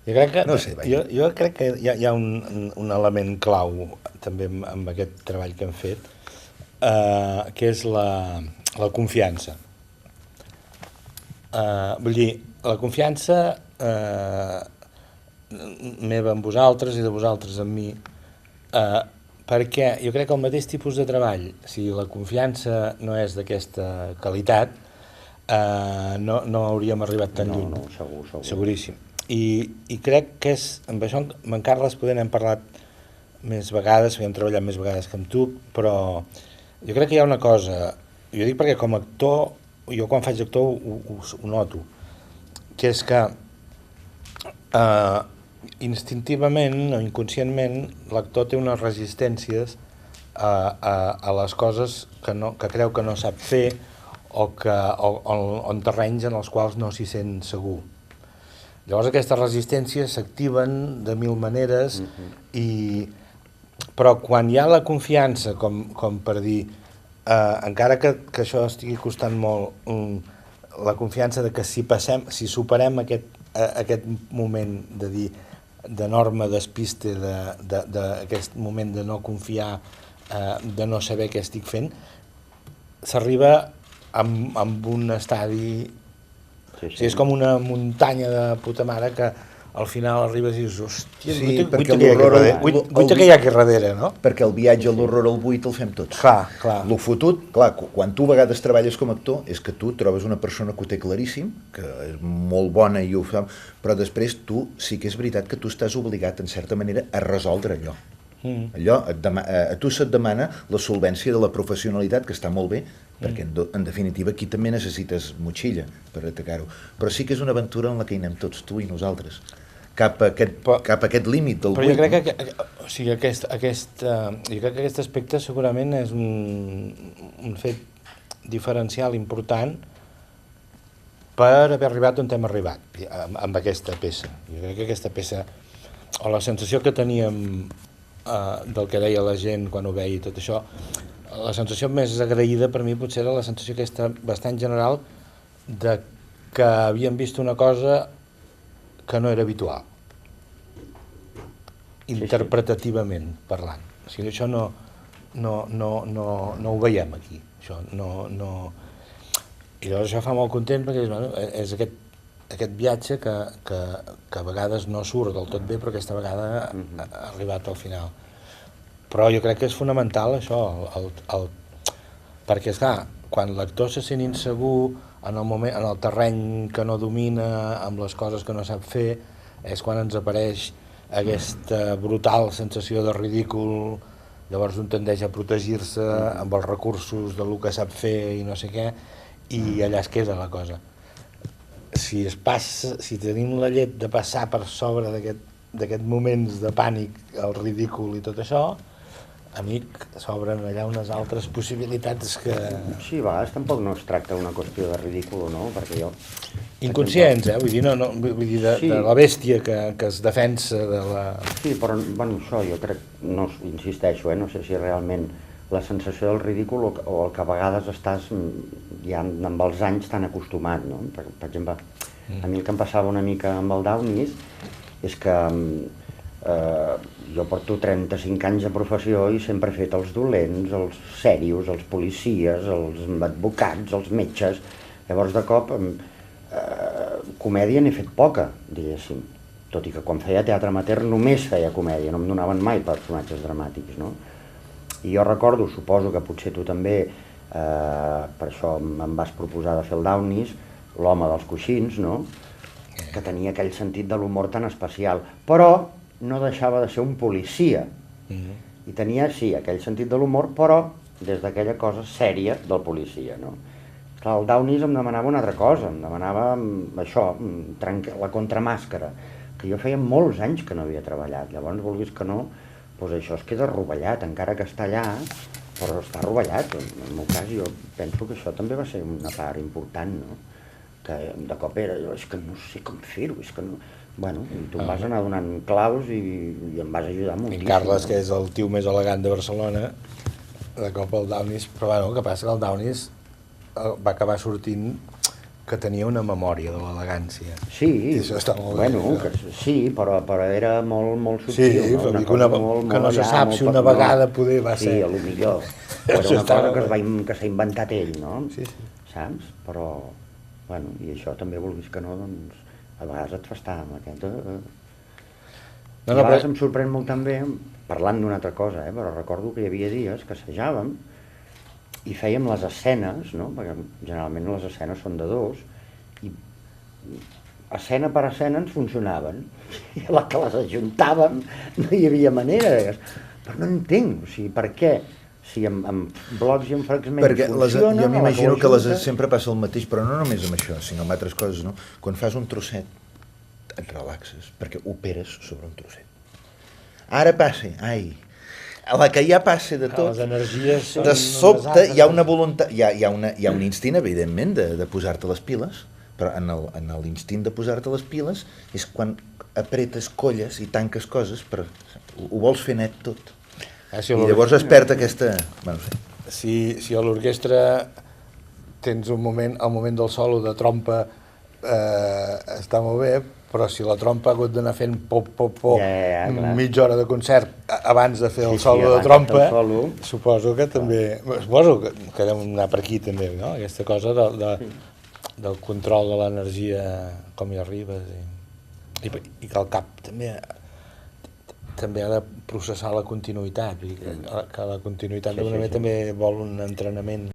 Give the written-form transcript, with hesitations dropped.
Jo crec que hi ha un element clau també amb aquest treball que hem fet, que és la confiança. Vull dir, la confiança meva amb vosaltres i de vosaltres amb mi, perquè jo crec que el mateix tipus de treball, si la confiança no és d'aquesta qualitat, no hauríem arribat tan lluny. No, segur. Seguríssim. I crec que amb això amb en Carles hem parlat més vegades, perquè hem treballat més vegades que amb tu, però jo crec que hi ha una cosa, jo dic perquè com a actor, jo quan faig actor ho noto, que és que instintivament o inconscientment l'actor té unes resistències a les coses que creu que no sap fer o en terrenys en els quals no s'hi sent segur. Llavors aquestes resistències s'activen de mil maneres, però quan hi ha la confiança, com per dir, encara que això estigui costant molt, la confiança de que si superem aquest moment de dir d'enorme despiste, d'aquest moment de no confiar, de no saber què estic fent, s'arriba amb un estadi... Sí. És com una muntanya de puta mare que al final arribes i dius, hòstia, guaita que hi ha aquí darrere, no? Perquè el viatge a l'horror al buit el fem tots. Clar. Lo fotut, clar, quan tu a vegades treballes com a actor, és que tu trobes una persona que ho té claríssim, que és molt bona i ho fa, però després tu sí que és veritat que tu estàs obligat, en certa manera, a resoldre allò. Allò, a tu se't demana la solvència de la professionalitat, que està molt bé, perquè en definitiva aquí també necessites motxilla per atacar-ho, però sí que és una aventura en la que hi anem tots, tu i nosaltres, cap a aquest límit del buit. Però jo crec que aquest aspecte segurament és un fet diferencial important per haver arribat on hem arribat amb aquesta peça. Jo crec que aquesta peça, o la sensació que teníem del que deia la gent quan ho veia i tot això, la sensació més agraïda per mi potser era la sensació aquesta bastant general de que havíem vist una cosa que no era habitual, interpretativament parlant. O sigui, això no ho veiem aquí. Això no... I llavors això fa molt content perquè és aquest viatge que a vegades no surt del tot bé, però aquesta vegada ha arribat al final. Però jo crec que és fonamental això, perquè esclar, quan l'actor se sent insegur en el terreny que no domina, amb les coses que no sap fer, és quan ens apareix aquesta brutal sensació de ridícul, llavors un tendeix a protegir-se amb els recursos del que sap fer i no sé què, i allà es queda la cosa. Si tenim la llet de passar per sobre d'aquests moments de pànic, el ridícul i tot això, amic, s'obren allà unes altres possibilitats que... Sí, a vegades tampoc no es tracta d'una qüestió de ridícul o no, perquè jo... Inconscients, vull dir, de la bèstia que es defensa de la... Sí, però, bueno, això jo crec, no insisteixo, no sé si realment la sensació del ridícul o el que a vegades estàs ja amb els anys tan acostumat, no? Per exemple, a mi el que em passava una mica amb el Downies és que jo porto 35 anys de professió i sempre he fet els dolents, els serios, els policies, els advocats, els metges. Llavors, de cop, comèdia n'he fet poca, diguéssim. Tot i que quan feia teatre amateur només feia comèdia, no em donaven mai personatges dramàtics, no? I jo recordo, suposo que potser tu també, per això em vas proposar de fer el Downies, l'home dels coixins, no? Que tenia aquell sentit de l'humor tan especial, però no deixava de ser un policia. I tenia, sí, aquell sentit de l'humor, però des d'aquella cosa sèria del policia, no? Clar, el Downies em demanava una altra cosa, em demanava això, la contramàscara, que jo feia molts anys que no havia treballat, llavors vulguis que no, doncs això es queda rovellat, encara que està allà, però està rovellat. En el meu cas jo penso que això també va ser una part important, no? Que de cop era, és que no sé com fer-ho, és que no... Bueno, i tu em vas anar donant claus i em vas ajudar moltíssim. I Carles, que és el tio més elegant de Barcelona, de cop el Downies, però bueno, el que passa que el Downies va acabar sortint que tenia una memòria de l'elegància. Sí, I això està molt bé. bueno, sí, però era molt Sí, subtil, no? una cosa que no se sap si una vegada poder va ser. Sí, a lo millor. Però era una cosa que s'ha inventat ell, no? Sí, sí. Saps? Però, bueno, i això també, vulguis que no, doncs, a vegades et fa estar amb aquest... I a vegades em sorprèn molt també, parlant d'una altra cosa, però recordo que hi havia dies que assajàvem i fèiem les escenes, no? Perquè generalment les escenes són de dos, i escena per escena ens funcionaven. I a la que les ajuntàvem no hi havia manera. Però no entenc, o sigui, per què? Si amb blocs i amb fragments perquè funciona... jo m'imagino que sempre passa el mateix, però no només amb això, sinó amb altres coses, no? Quan fas un trosset, et relaxes, perquè operes sobre un trosset. Ara passa, ai, a la que ja passa de tot, Les energies són de sobte unes hi ha una voluntat, hi ha un instint, evidentment, de posar-te les piles, però en l'instint de posar-te les piles és quan apretes colles i tanques coses, però ho vols fer net tot. I llavors es perd aquesta... Bueno, no sé. Si a l'orquestra tens un moment, el moment del solo de trompa està molt bé, però si la trompa ha hagut d'anar fent pop, mitja hora de concert abans de fer el solo de trompa, suposo que també... Suposo que hem d'anar per aquí també, no? Aquesta cosa del control de l'energia, com hi arribes, i que el cap també ha de processar la continuïtat, que la continuïtat d'alguna manera també vol un entrenament.